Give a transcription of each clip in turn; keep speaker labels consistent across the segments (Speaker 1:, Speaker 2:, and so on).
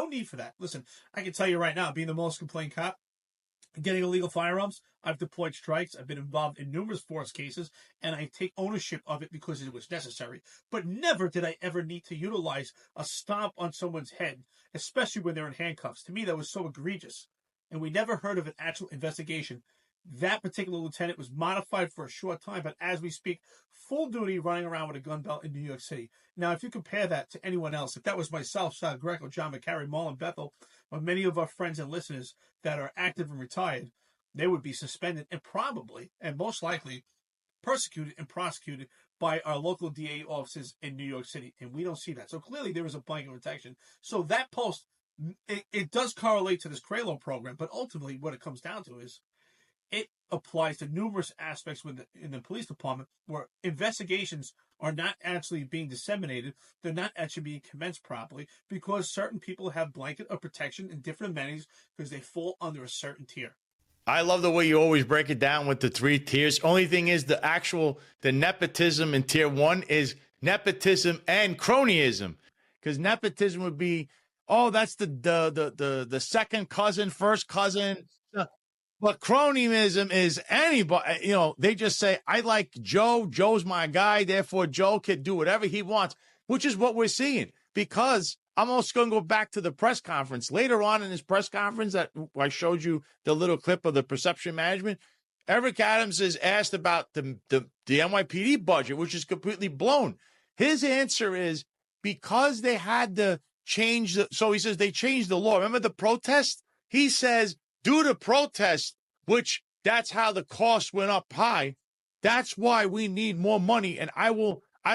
Speaker 1: no need for that. Listen, I can tell you right now, being the most complained cop, getting illegal firearms, I've deployed strikes. I've been involved in numerous force cases, and I take ownership of it because it was necessary. But never did I ever need to utilize a stomp on someone's head, especially when they're in handcuffs. To me, that was so egregious. And we never heard of an actual investigation. That particular lieutenant was modified for a short time, but as we speak, full duty running around with a gun belt in New York City. Now, if you compare that to anyone else, if that was myself, Sal Greco, John McCarry, Marlon Bethel, or many of our friends and listeners that are active and retired, they would be suspended and probably, and most likely, persecuted and prosecuted by our local DA offices in New York City. And we don't see that. So clearly there was a blanket protection. So that post, it does correlate to this CRALO program, but ultimately what it comes down to is it applies to numerous aspects in the police department where investigations are not actually being disseminated. They're not actually being commenced properly because certain people have blanket of protection and different amenities because they fall under a certain tier.
Speaker 2: I love the way you always break it down with the 3 tiers. Only thing is the nepotism in tier 1 is nepotism and cronyism. Because nepotism would be, oh, that's the second cousin, first cousin. But cronyism is anybody, they just say, I like Joe. Joe's my guy. Therefore, Joe can do whatever he wants, which is what we're seeing. Because I'm also going to go back to the press conference. Later on in this press conference that I showed you the little clip of the perception management, Eric Adams is asked about the NYPD budget, which is completely blown. His answer is because they had to change so he says they changed the law. Remember the protest? He says, due to protest, which that's how the cost went up high, that's why we need more money. And I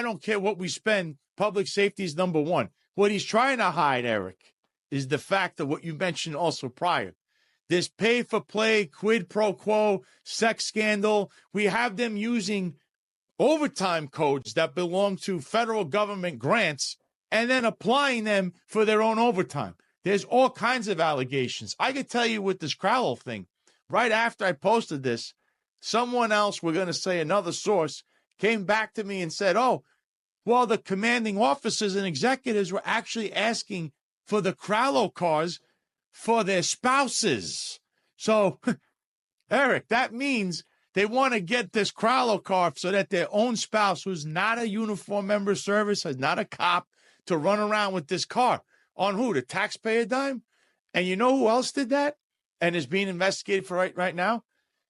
Speaker 2: don't care what we spend, public safety is number 1. What he's trying to hide, Eric, is the fact of what you mentioned also prior. This pay-for-play, quid pro quo, sex scandal. We have them using overtime codes that belong to federal government grants and then applying them for their own overtime. There's all kinds of allegations. I could tell you with this CRALO thing, right after I posted this, someone else, we're going to say another source, came back to me and said, oh, well, the commanding officers and executives were actually asking for the CRALO cars for their spouses. So, Eric, that means they want to get this CRALO car so that their own spouse, who's not a uniform member of service, is not a cop, to run around with this car. On who? The taxpayer dime? And you know who else did that and is being investigated for right now?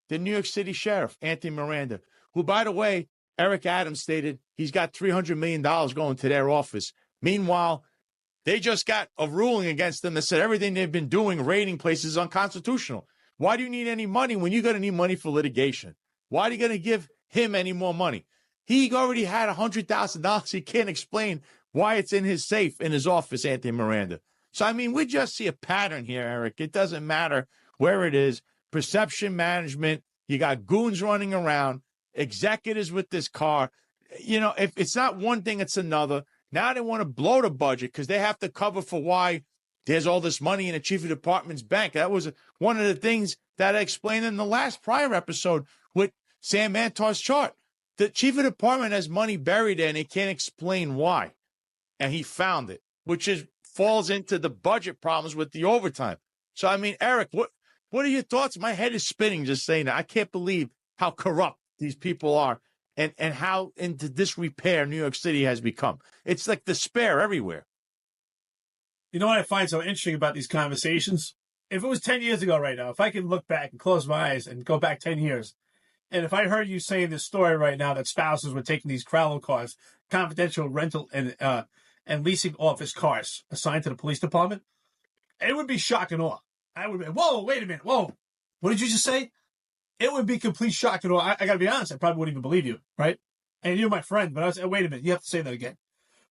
Speaker 2: The New York City Sheriff, Anthony Miranda, who, by the way, Eric Adams stated he's got $300 million going to their office. Meanwhile, they just got a ruling against them that said everything they've been doing, raiding places, is unconstitutional. Why do you need any money when you're going to need money for litigation? Why are you going to give him any more money? He already had $100,000. He can't explain why it's in his safe in his office, Anthony Miranda. So, I mean, we just see a pattern here, Eric. It doesn't matter where it is. Perception management, you got goons running around, executives with this car. If it's not one thing, it's another. Now they want to blow the budget because they have to cover for why there's all this money in the chief of department's bank. That was one of the things that I explained in the prior episode with Sam Mantar's chart. The chief of department has money buried there and he can't explain why. And he found it, which falls into the budget problems with the overtime. So, I mean, Eric, what are your thoughts? My head is spinning just saying that. I can't believe how corrupt these people are and how into disrepair New York City has become. It's like despair everywhere.
Speaker 1: You know what I find so interesting about these conversations? If it was 10 years ago right now, if I can look back and close my eyes and go back 10 years, and if I heard you saying this story right now that spouses were taking these CRALO cars, confidential rental and leasing office cars assigned to the police department, it would be shock and awe. I would be, whoa, wait a minute, whoa. What did you just say? It would be complete shock and awe. I got to be honest, I probably wouldn't even believe you, right? And you're my friend, but I was wait a minute, you have to say that again.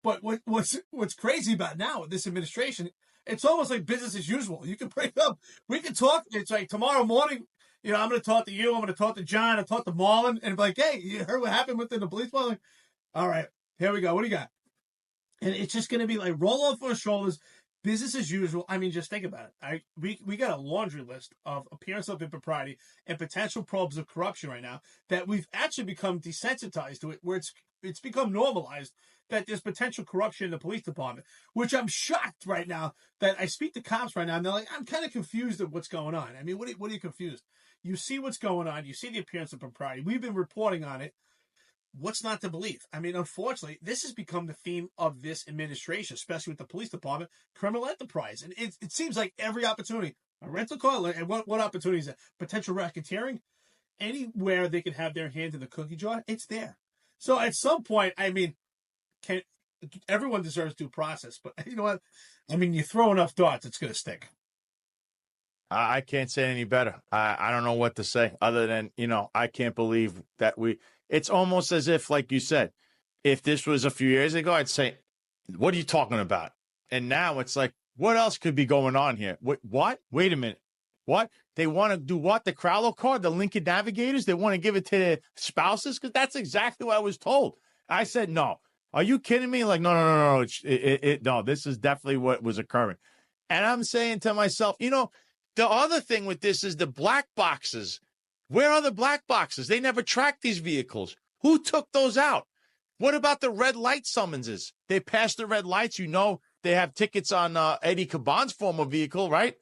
Speaker 1: But what's crazy about now with this administration, it's almost like business as usual. You can bring up, we can talk. It's like tomorrow morning, I'm going to talk to you. I'm going to talk to John. I'll talk to Marlon. And be like, hey, you heard what happened within the police department? All right, here we go. What do you got? And it's just going to be like roll off our shoulders, business as usual. I mean, just think about it. We got a laundry list of appearance of impropriety and potential probes of corruption right now that we've actually become desensitized to it, where it's become normalized that there's potential corruption in the police department, which I'm shocked right now that I speak to cops right now and they're like, I'm kind of confused at what's going on. I mean, what are you confused? You see what's going on. You see the appearance of impropriety. We've been reporting on it. What's not to believe? I mean, unfortunately, this has become the theme of this administration, especially with the police department, criminal enterprise. And it seems like every opportunity, a rental car, and what opportunity is that? Potential racketeering, anywhere they could have their hand in the cookie jar, it's there. So at some point, I mean, everyone deserves due process, but you know what? I mean, you throw enough darts, it's going to stick.
Speaker 2: I can't say any better. I don't know what to say other than, I can't believe that it's almost as if, like you said, if this was a few years ago, I'd say, what are you talking about? And now it's like, what else could be going on here? What? Wait a minute. What? They want to do what? The CRALO card, the Lincoln Navigators? They want to give it to their spouses? Because that's exactly what I was told. I said, no. Are you kidding me? Like, no. No, this is definitely what was occurring. And I'm saying to myself, the other thing with this is the black boxes. Where are the black boxes? They never tracked these vehicles. Who took those out? What about the red light summonses? They passed the red lights. They have tickets on Eddie Caban's former vehicle, right?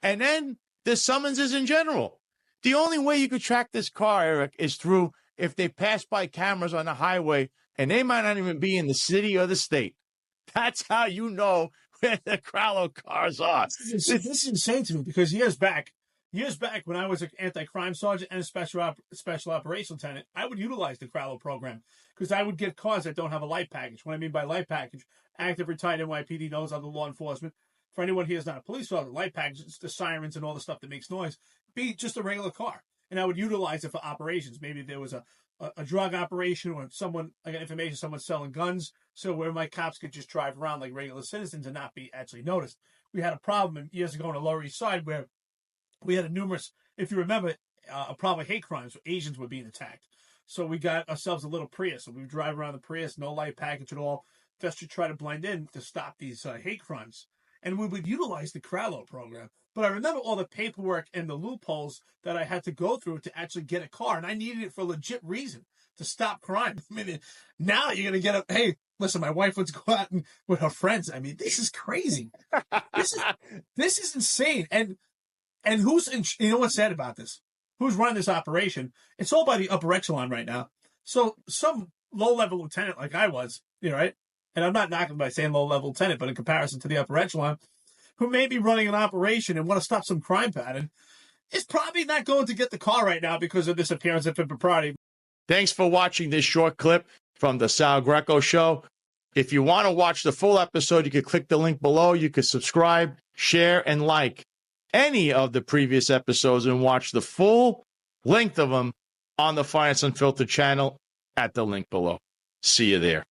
Speaker 2: And then the summonses in general. The only way you could track this car, Eric, is through if they pass by cameras on the highway, and they might not even be in the city or the state. That's how you know where the CRALO cars are.
Speaker 1: This is insane to me because years back when I was an anti-crime sergeant and a special operations lieutenant, I would utilize the CRALO program because I would get cars that don't have a light package. What I mean by light package, active retired NYPD knows, other law enforcement. For anyone here who's not a police officer, light package, it's the sirens and all the stuff that makes noise. Be just a regular car. And I would utilize it for operations. Maybe there was a drug operation or I got information, someone's selling guns. So where my cops could just drive around like regular citizens and not be actually noticed. We had a problem years ago on the Lower East Side where we had if you remember, a problem with hate crimes where Asians were being attacked. So we got ourselves a little Prius. So we would drive around the Prius, no light package at all, just to try to blend in to stop these hate crimes. And we would utilize the CRALO program. But I remember all the paperwork and the loopholes that I had to go through to actually get a car. And I needed it for a legit reason, to stop crime. I mean, now you're going to get up, hey, listen, my wife wants to go out with her friends. I mean, this is crazy. This is insane. And you know what's sad about this? Who's running this operation? It's all by the upper echelon right now. So some low-level lieutenant like I was, right? And I'm not knocking by saying low-level lieutenant, but in comparison to the upper echelon, who may be running an operation and want to stop some crime pattern, is probably not going to get the car right now because of this appearance of impropriety.
Speaker 2: Thanks for watching this short clip from the Sal Greco Show. If you want to watch the full episode, you can click the link below. You can subscribe, share, and like any of the previous episodes and watch the full length of them on the Finance Unfiltered channel at the link below. See you there.